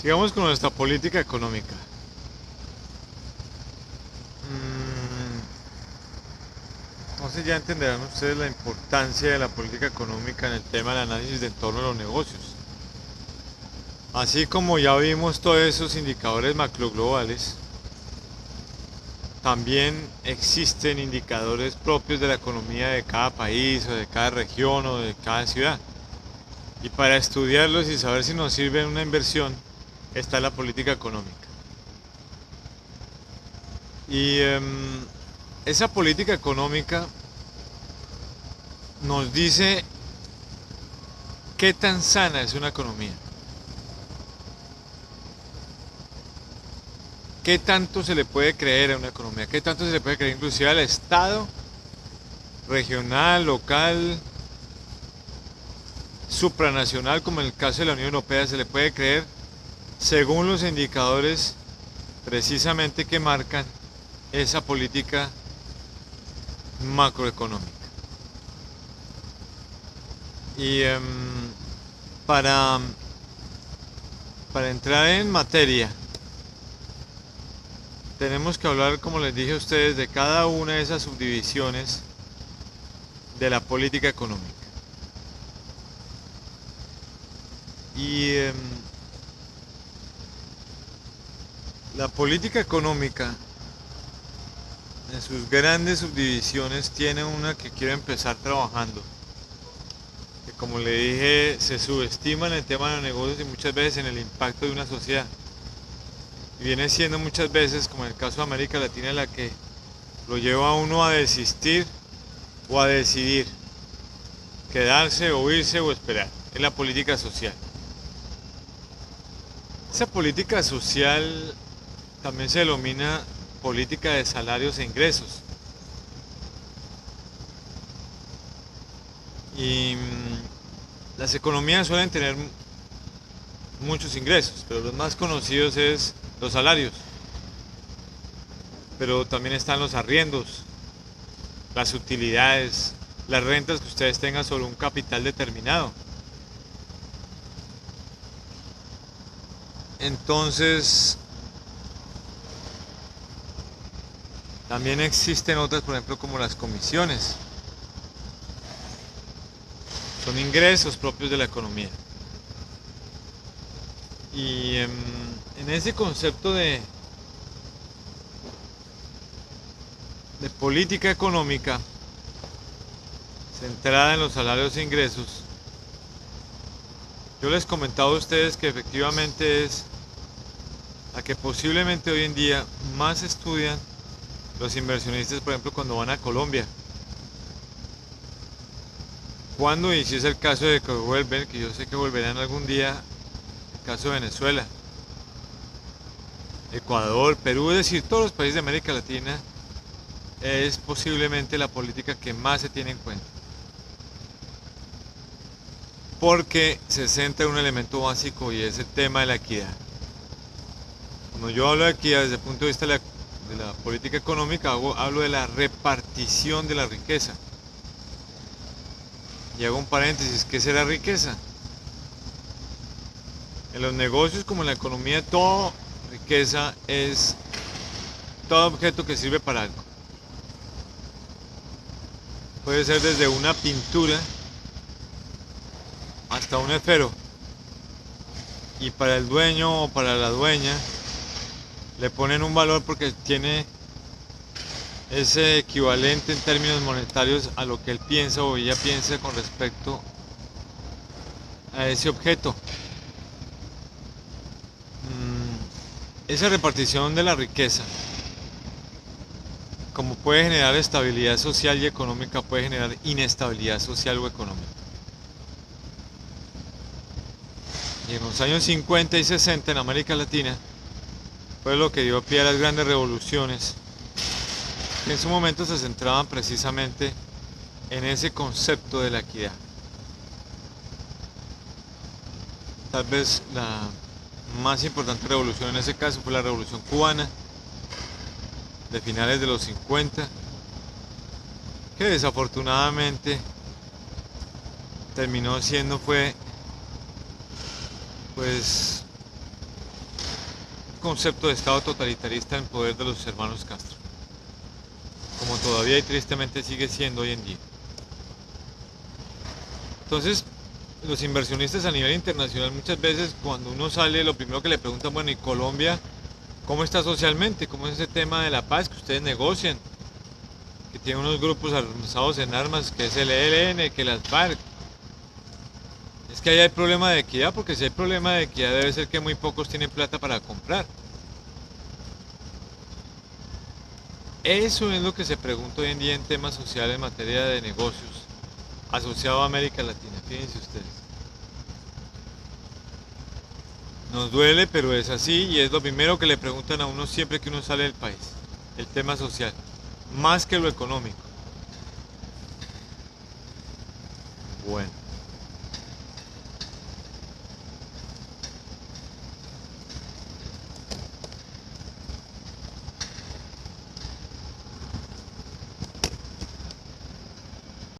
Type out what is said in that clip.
Sigamos con nuestra política económica. Entonces ya entenderán ustedes la importancia de la política económica en el tema del análisis de entorno de los negocios. Así como ya vimos todos esos indicadores macroglobales, también existen indicadores propios de la economía de cada país o de cada región o de cada ciudad. Y para estudiarlos y saber si nos sirve una inversión está la política económica. Y esa política económica nos dice qué tan sana es una economía. ¿Qué tanto se le puede creer a una economía? ¿Qué tanto se le puede creer inclusive al Estado, regional, local, supranacional, como en el caso de la Unión Europea, se le puede creer según los indicadores precisamente que marcan esa política macroeconómica? Y para, para entrar en materia, tenemos que hablar, como les dije a ustedes, de cada una de esas subdivisiones de la política económica. Y la política económica, en sus grandes subdivisiones, tiene una que quiero empezar trabajando. Que, como le dije, se subestima en el tema de los negocios y muchas veces en el impacto de una sociedad. Y viene siendo muchas veces, como en el caso de América Latina, la que lo lleva a uno a desistir o a decidir quedarse o irse o esperar. Es la política social. Esa política social también se denomina política de salarios e ingresos. Y las economías suelen tener muchos ingresos, pero los más conocidos es los salarios. Pero también están los arriendos, las utilidades, las rentas que ustedes tengan sobre un capital determinado. Entonces, también existen otras, por ejemplo, como las comisiones. Son ingresos propios de la economía. Y en ese concepto de política económica centrada en los salarios e ingresos, yo les comentaba a ustedes que efectivamente es la que posiblemente hoy en día más estudian los inversionistas, por ejemplo, cuando van a Colombia. Cuando, y si es el caso de que vuelven, que yo sé que volverán algún día, el caso de Venezuela, Ecuador, Perú, es decir, todos los países de América Latina, es posiblemente la política que más se tiene en cuenta. Porque se centra en un elemento básico y es el tema de la equidad. Cuando yo hablo de equidad desde el punto de vista de la política económica, hablo de la repartición de la riqueza. Y hago un paréntesis, ¿qué será riqueza? En los negocios como en la economía, toda riqueza es todo objeto que sirve para algo. Puede ser desde una pintura hasta un esfero. Y para el dueño o para la dueña le ponen un valor porque tiene ese equivalente en términos monetarios a lo que él piensa o ella piensa con respecto a ese objeto. Esa repartición de la riqueza, como puede generar estabilidad social y económica, puede generar inestabilidad social o económica. Y en los años 50 y 60 en América Latina fue lo que dio pie a las grandes revoluciones, que en su momento se centraban precisamente en ese concepto de la equidad. Tal vez la más importante revolución en ese caso fue la Revolución Cubana de finales de los 50, que desafortunadamente terminó siendo pues concepto de Estado totalitarista en poder de los hermanos Castro, como todavía y tristemente sigue siendo hoy en día. Entonces, los inversionistas a nivel internacional muchas veces cuando uno sale, lo primero que le preguntan, bueno, ¿y Colombia cómo está socialmente? ¿Cómo es ese tema de la paz que ustedes negocian? Que tienen unos grupos armados en armas, que es el ELN, que las FARC. Es que ahí hay problema de equidad, porque si hay problema de equidad debe ser que muy pocos tienen plata para comprar. Eso es lo que se pregunta hoy en día en temas sociales en materia de negocios asociado a América Latina, fíjense ustedes. Nos duele, pero es así y es lo primero que le preguntan a uno siempre que uno sale del país, el tema social, más que lo económico. Bueno.